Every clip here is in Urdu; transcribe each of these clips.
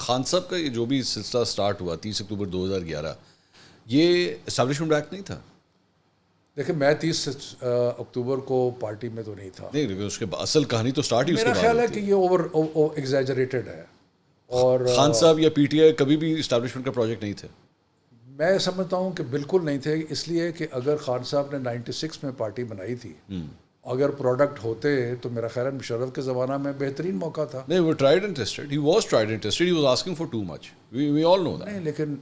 خان صاحب کا یہ جو بھی سلسلہ سٹارٹ ہوا 30 اکتوبر 2011 یہ اسٹیبلشمنٹ ایکٹ نہیں تھا؟ دیکھیں میں 30 اکتوبر کو پارٹی میں تو نہیں تھا. نہیں اس کے اصل کہانی تو سٹارٹ ہی اس کے بعد. میرا خیال ہے کہ یہ اوور ایگزیجریٹڈ ہے. اور خان صاحب یا پی ٹی آئی کبھی بھی اسٹیبلشمنٹ کا پروجیکٹ نہیں تھے؟ میں سمجھتا ہوں کہ بالکل نہیں تھے, اس لیے کہ اگر خان صاحب نے 96 میں پارٹی بنائی تھی, اگر پروڈکٹ ہوتے تو میرا خیال ہے مشرف کے زمانہ میں بہترین موقع تھا. نہیں وہ tried and tested, he was tried and tested, he was asking for too much, we all know that. نہیں لیکن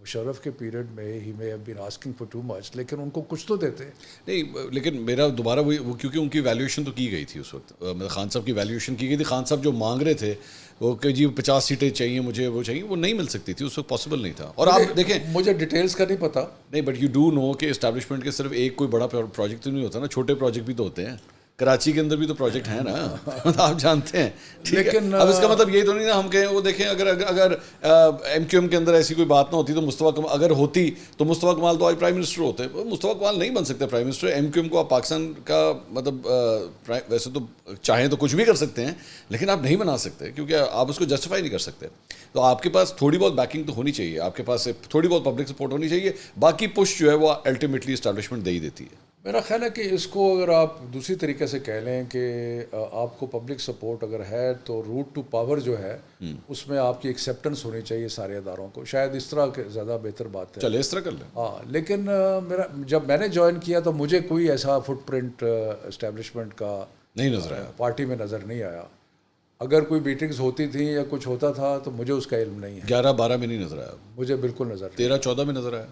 مشرف کے پیریڈ میں ہی میں have been asking for too much, لیکن ان کو کچھ تو دیتے. نہیں لیکن میرا دوبارہ وہ کیونکہ ان کی ویلیویشن تو کی گئی تھی اس وقت, خان صاحب کی ویلیویشن کی گئی تھی. خان صاحب جو مانگ رہے تھے وہ کہ جی 50 سیٹیں چاہیے مجھے, وہ چاہیے, وہ نہیں مل سکتی تھی اس وقت, پاسبل نہیں تھا. اور آپ دیکھیں مجھے ڈیٹیلز کا نہیں پتا, نہیں بٹ یو ڈو نو کہ اسٹیبلشمنٹ کے صرف ایک کوئی بڑا پروجیکٹ تو نہیں ہوتا نا, چھوٹے پروجیکٹ بھی تو ہوتے ہیں. کراچی کے اندر بھی تو پروجیکٹ ہیں نا, آپ جانتے ہیں. لیکن اب اس کا مطلب یہی تو نہیں نا ہم کہیں وہ دیکھیں اگر ایم کیو ایم کے اندر ایسی کوئی بات نہ ہوتی تو مصطفیٰ کمال اگر ہوتی تو مصطفیٰ کمال تو آج پرائم منسٹر ہوتے. مصطفیٰ کمال نہیں بن سکتے prime minister. M Q M کو آپ پاکستان کا مطلب ویسے تو چاہیں تو کچھ بھی کر سکتے ہیں, لیکن آپ نہیں بنا سکتے کیونکہ آپ اس کو جسٹیفائی نہیں کر سکتے. تو آپ کے پاس تھوڑی بہت بیکنگ تو ہونی چاہیے, آپ کے پاس تھوڑی بہت پبلک سپورٹ ہونی چاہیے, باقی پش جو ہے وہ الٹیمیٹلی اسٹیبلشمنٹ دے ہی دیتی ہے. میرا خیال ہے کہ اس کو اگر آپ دوسری طریقے سے کہہ لیں کہ آپ کو پبلک سپورٹ اگر ہے تو روٹ ٹو پاور جو ہے اس میں آپ کی ایکسیپٹنس ہونی چاہیے سارے اداروں کو. شاید اس طرح زیادہ بہتر بات ہے. چلے اس طرح کر لیں. ہاں لیکن جب میں نے جوائن کیا تو مجھے کوئی ایسا فٹ پرنٹ اسٹیبلشمنٹ کا نہیں نظر آیا, پارٹی میں نظر نہیں آیا. اگر کوئی میٹنگز ہوتی تھیں یا کچھ ہوتا تھا تو مجھے اس کا علم نہیں ہے. 11-12 میں نہیں نظر آیا مجھے بالکل نظر نہیں. 13-14 میں نظر آیا.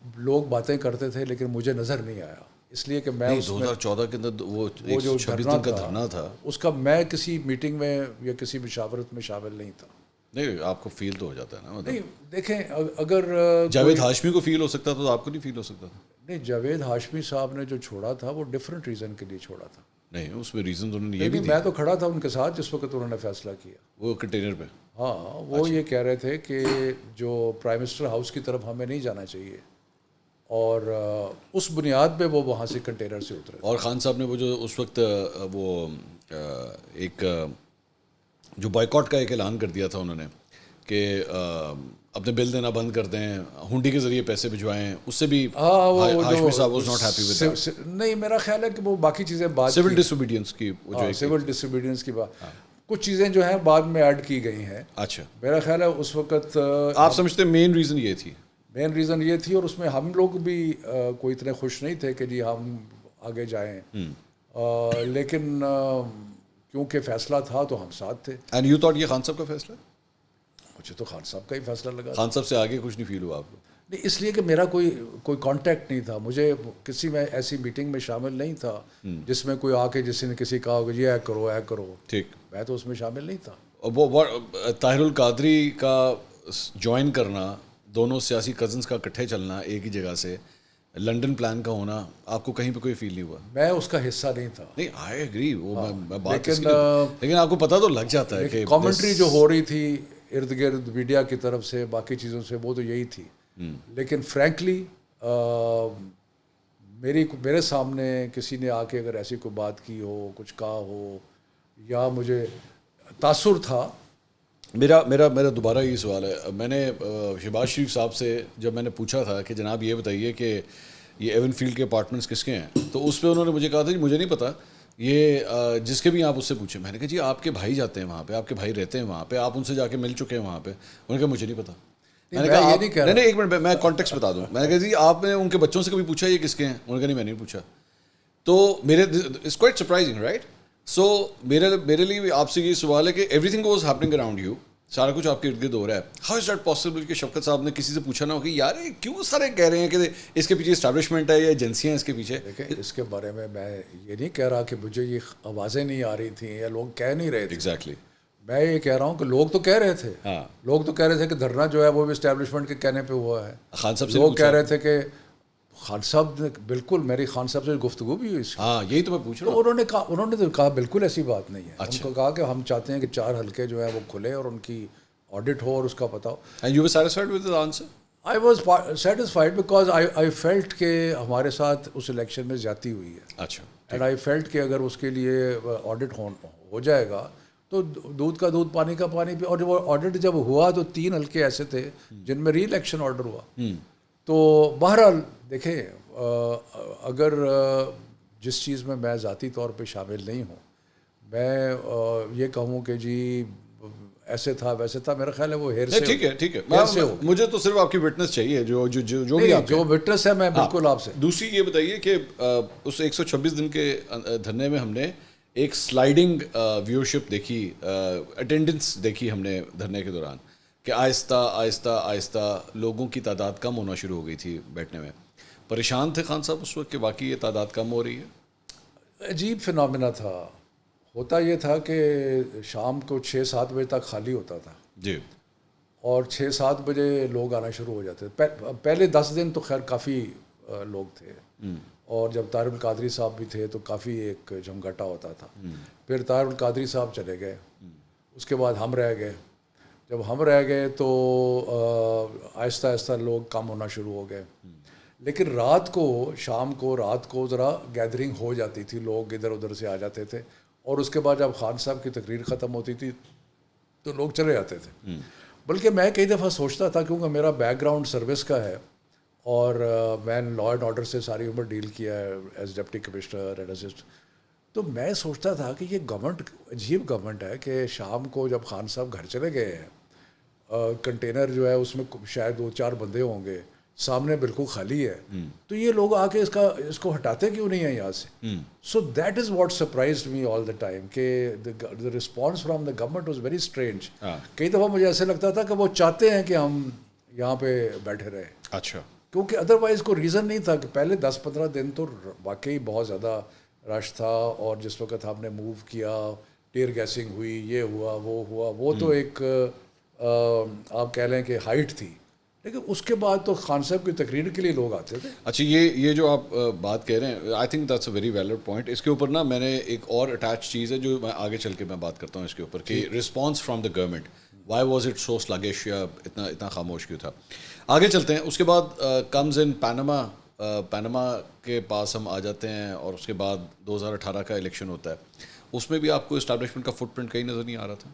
لوگ باتیں کرتے تھے لیکن مجھے نظر نہیں آیا, اس لیے کہ میں 2014 کے اندر وہ جو 26 دن کا دھرنا تھا اس کا میں کسی میٹنگ میں یا کسی مشاورت میں شامل نہیں تھا. نہیں آپ کو فیل تو ہو جاتا ہے نا. نہیں دیکھیں اگر جاوید ہاشمی کو فیل ہو سکتا تھا تو آپ کو نہیں فیل ہو سکتا تھا؟ نہیں جاوید ہاشمی صاحب نے جو چھوڑا تھا وہ ڈفرینٹ ریزن کے لیے چھوڑا تھا. نہیں اس میں ریزن تو انہوں نے یہ بھی میں تو کھڑا تھا ان کے ساتھ جس وقت انہوں نے فیصلہ کیا وہ کنٹینر پہ. ہاں وہ یہ کہہ رہے تھے کہ جو پرائم منسٹر ہاؤس کی طرف ہمیں نہیں جانا چاہیے, اور اس بنیاد پہ وہ وہاں سے کنٹینر سے اترے. اور خان صاحب نے وہ جو اس وقت وہ ایک جو بائیکاٹ کا ایک اعلان کر دیا تھا انہوں نے کہ اپنے بل دینا بند کر دیں, ہنڈی کے ذریعے پیسے بھجوائیں, اس سے بھی ہاشمی صاحب was not happy with that. نہیں میرا خیال ہے کہ وہ باقی چیزیں بعد سول ڈس اوبیڈینس کی سول ڈس اوبیڈینس کی بات کچھ چیزیں جو ہیں بعد میں ایڈ کی گئی ہیں. اچھا میرا خیال ہے اس وقت آپ سمجھتے ہیں مین ریزن یہ تھی؟ مین ریزن یہ تھی, اور اس میں ہم لوگ بھی کوئی اتنے خوش نہیں تھے کہ جی ہم آگے جائیں, لیکن کیونکہ فیصلہ تھا تو ہم ساتھ تھے. اینڈ یو تھاٹ یہ خان صاحب کا فیصلہ؟ مجھے تو خان صاحب کا ہی فیصلہ لگا. خان صاحب سے آگے کچھ نہیں فیل ہوا آپ کو؟ نہیں اس لیے کہ میرا کوئی کانٹیکٹ نہیں تھا, مجھے کسی میں ایسی میٹنگ میں شامل نہیں تھا جس میں کوئی آ کے جس نے کسی کہا کہ یہ اے کرو. ٹھیک, میں تو اس میں شامل نہیں تھا. وہ طاہر القادری کا جوائن کرنا, دونوں سیاسی کزنس کا اکٹھے چلنا ایک ہی جگہ سے, لنڈن پلان کا ہونا, آپ کو کہیں پہ کوئی فیل نہیں ہوا؟ میں اس کا حصہ نہیں تھا. نہیں آئی ایگری, وہ میں بات لیکن آپ کو پتہ تو لگ جاتا ہے کہ کامنٹری جو ہو رہی تھی ارد گرد میڈیا کی طرف سے باقی چیزوں سے وہ تو یہی تھی. لیکن فرینکلی میرے سامنے کسی نے آ کے اگر ایسی کوئی بات کی ہو, کچھ کہا ہو, یا مجھے تاثر تھا. میرا دوبارہ یہ سوال ہے, میں نے شہباز شریف صاحب سے جب میں نے پوچھا تھا کہ جناب یہ بتائیے کہ یہ ایون فیلڈ کے اپارٹمنٹس کس کے ہیں, تو اس پہ انہوں نے مجھے کہا تھا جی مجھے نہیں پتا, یہ جس کے بھی آپ اس سے پوچھیں. میں نے کہا جی آپ کے بھائی جاتے ہیں وہاں پہ, آپ کے بھائی رہتے ہیں وہاں پہ, آپ ان سے جا کے مل چکے ہیں وہاں پہ. انہوں نے کہا مجھے نہیں پتا. میں نے کہا نہیں ایک منٹ میں کانٹیکسٹ بتا دوں. میں نے کہا جی آپ نے ان کے بچوں سے کبھی پوچھا یہ کس کے ہیں؟ انہوں نے کہا نہیں میں نہیں پوچھا. تو میرے اٹس کوائٹ سرپرائزنگ رائٹ. سو میرے لیے آپ سے یہ سوال ہے کہ every thing was happening around you, سارا کچھ آپ کے ارد گرد ہو رہا ہے. ہاؤ از دیٹ پاسبل کہ شفقت صاحب نے کسی سے پوچھا نہ ہو کہ یار کیوں سارے کہہ رہے ہیں کہ اس کے پیچھے اسٹیبلشمنٹ ہے یا ایجنسیاں ہیں اس کے پیچھے؟ دیکھیں اس کے بارے میں یہ نہیں کہہ رہا کہ مجھے یہ آوازیں نہیں آ رہی تھیں یا لوگ کہہ نہیں رہے تھے. ایگزیکٹلی میں یہ کہہ رہا ہوں کہ لوگ تو کہہ رہے تھے. لوگ تو کہہ رہے تھے کہ دھرنا جو ہے وہ بھی اسٹیبلشمنٹ کے کہنے پہ ہوا ہے. خان صاحب سے لوگ کہہ رہے تھے کہ خان صاحب نے بالکل میری خان صاحب سے گفتگو بھی ہوئی. ہاں یہی تو میں پوچھ رہا ہوں. انہوں نے تو کہا بالکل ایسی بات نہیں ہے. ان کو کہا کہ ہم چاہتے ہیں کہ 4 حلقے جو ہیں وہ کھلے اور ان کی آڈٹ ہو اور اس کا پتہ ہو. And you were satisfied with the answer? I was satisfied because I felt کہ ہمارے ساتھ اس الیکشن میں زیادتی ہوئی ہے. اچھا. اینڈ آئی فیلٹ کہ اگر اس کے لیے آڈٹ ہو جائے گا تو دودھ کا دودھ پانی کا پانی پہ. اور وہ آڈٹ جب ہوا تو 3 حلقے ایسے تھے جن میں ری الیکشن آرڈر ہوا. تو بہرحال دیکھیں اگر جس چیز میں میں ذاتی طور پہ شامل نہیں ہوں, میں یہ کہوں کہ جی ایسے تھا ویسے تھا, میرا خیال ہے وہ ہیر سے. ٹھیک ہے, مجھے تو صرف آپ کی وٹنس چاہیے جو بھی آپ جو وٹنس ہے. میں بالکل آپ سے. دوسری یہ بتائیے کہ اس 126 دن کے دھرنے میں ہم نے ایک سلائیڈنگ ویورشپ دیکھی, اٹینڈنس دیکھی ہم نے دھرنے کے دوران, کہ آہستہ آہستہ آہستہ لوگوں کی تعداد کم ہونا شروع ہو گئی تھی بیٹھنے میں. پریشان تھے خان صاحب اس وقت کہ واقعی یہ تعداد کم ہو رہی ہے؟ عجیب فنامنا تھا. ہوتا یہ تھا کہ شام کو 6-7 بجے تک خالی ہوتا تھا جی, اور 6-7 بجے لوگ آنا شروع ہو جاتے تھے. پہلے 10 دن تو خیر کافی لوگ تھے, اور جب طاہر القادری صاحب بھی تھے تو کافی ایک جمگٹا ہوتا تھا. پھر طاہر القادری صاحب چلے گئے, اس کے بعد ہم رہ گئے. جب ہم رہ گئے تو آہستہ آہستہ لوگ کم ہونا شروع ہو گئے. لیکن رات کو ذرا گیدرنگ ہو جاتی تھی, لوگ ادھر ادھر سے آ جاتے تھے, اور اس کے بعد جب خان صاحب کی تقریر ختم ہوتی تھی تو لوگ چلے جاتے تھے. بلکہ میں کئی دفعہ سوچتا تھا, کیونکہ میرا بیک گراؤنڈ سروس کا ہے اور میں لا اینڈ آرڈر سے ساری عمر ڈیل کیا ہے as deputy commissioner and assist, تو میں سوچتا تھا کہ یہ گورنمنٹ عجیب گورنمنٹ ہے کہ شام کو جب خان صاحب گھر چلے گئے ہیں, کنٹینر جو ہے اس میں شاید 2-4 بندے ہوں گے, سامنے بالکل خالی ہے, تو یہ لوگ آ کے اس کو ہٹاتے کیوں نہیں ہیں یہاں سے. So that is what surprised me all the time کہ the response from the government was very strange. کئی دفعہ مجھے ایسے لگتا تھا کہ وہ چاہتے ہیں کہ ہم یہاں پہ بیٹھے رہیں. اچھا, کیونکہ ادروائز کوئی ریزن نہیں تھا. کہ پہلے 10-15 دن تو واقعی بہت زیادہ رش تھا, اور جس وقت ہم نے موو کیا ٹیئر گیسنگ ہوئی, یہ ہوا وہ ہوا, وہ تو ایک آپ کہہ لیں کہ ہائٹ تھی. لیکن اس کے بعد تو خان صاحب کی تقریر کے لیے لوگ آتے تھے. اچھا, یہ جو آپ بات کہہ رہے ہیں, I think that's a very valid point. اس کے اوپر نا میں نے ایک اور اٹیچ چیز ہے جو میں آگے چل کے میں بات کرتا ہوں اس کے اوپر, کہ response from the government, why was it so sluggish, یا اتنا خاموش کیوں تھا. آگے چلتے ہیں. اس کے بعد کمز ان پیناما کے پاس ہم آ جاتے ہیں, اور اس کے بعد 2018 کا الیکشن ہوتا ہے. اس میں بھی آپ کو اسٹیبلشمنٹ کا فٹ پرنٹ کہیں نظر نہیں آ رہا تھا؟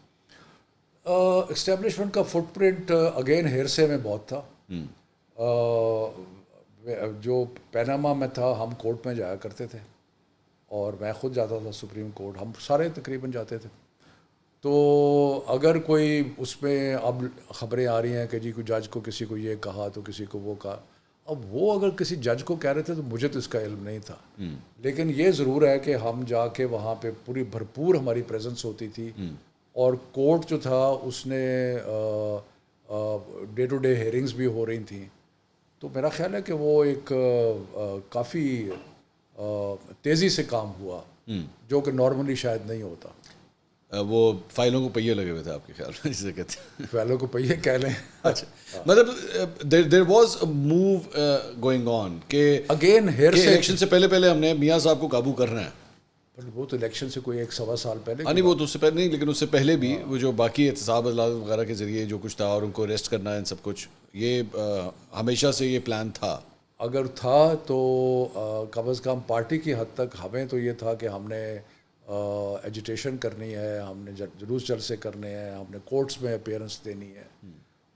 اسٹیبلشمنٹ کا فٹ پرنٹ اگین ہیرسے میں بہت تھا. جو پیناما میں تھا, ہم کورٹ میں جایا کرتے تھے, اور میں خود جاتا تھا سپریم کورٹ, ہم سارے تقریباً جاتے تھے. تو اگر کوئی اس میں اب خبریں آ رہی ہیں کہ جی کوئی جج کو کسی کو یہ کہا تو کسی کو وہ کہا, اب وہ اگر کسی جج کو کہہ رہے تھے تو مجھے تو اس کا علم نہیں تھا. لیکن یہ ضرور ہے کہ ہم جا کے وہاں پہ پوری بھرپور ہماری پریزنس ہوتی تھی, اور کورٹ جو تھا اس نے ڈے ٹو ڈے ہیئرنگز بھی ہو رہی تھیں. تو میرا خیال ہے کہ وہ ایک کافی تیزی سے کام ہوا, جو کہ نارملی شاید نہیں ہوتا. وہ فائلوں کو پہیے لگے ہوئے تھے آپ کے خیال میں, جسے کہتے ہیں فائلوں کو پہیے کہہ لیں. اچھا, مطلب there was a move going on کہ اگین ہیئر سے الیکشن سے پہلے ہم نے میاں صاحب کو قابو کرنا ہے. وہ تو الیکشن سے کوئی 1-1.25 سال پہلے نہیں, وہ تو اس سے پہلے نہیں, لیکن اس سے پہلے بھی وہ جو باقی احتساب عدالت وغیرہ کے ذریعے جو کچھ تھا, اور ان کو اریسٹ کرنا ہے, سب کچھ یہ ہمیشہ سے یہ پلان تھا. اگر تھا تو کم از کم پارٹی کی حد تک ہمیں تو یہ تھا کہ ہم نے ایجیٹیشن کرنی ہے, ہم نے جلوس جلسے کرنے ہیں, ہم نے کورٹس میں اپیئرنس دینی ہے,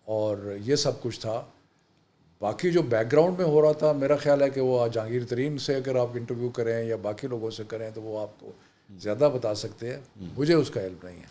اور یہ سب کچھ تھا. باقی جو بیک گراؤنڈ میں ہو رہا تھا, میرا خیال ہے کہ وہ جہانگیر ترین سے اگر آپ انٹرویو کریں یا باقی لوگوں سے کریں تو وہ آپ کو زیادہ بتا سکتے ہیں. مجھے اس کا علم نہیں ہے.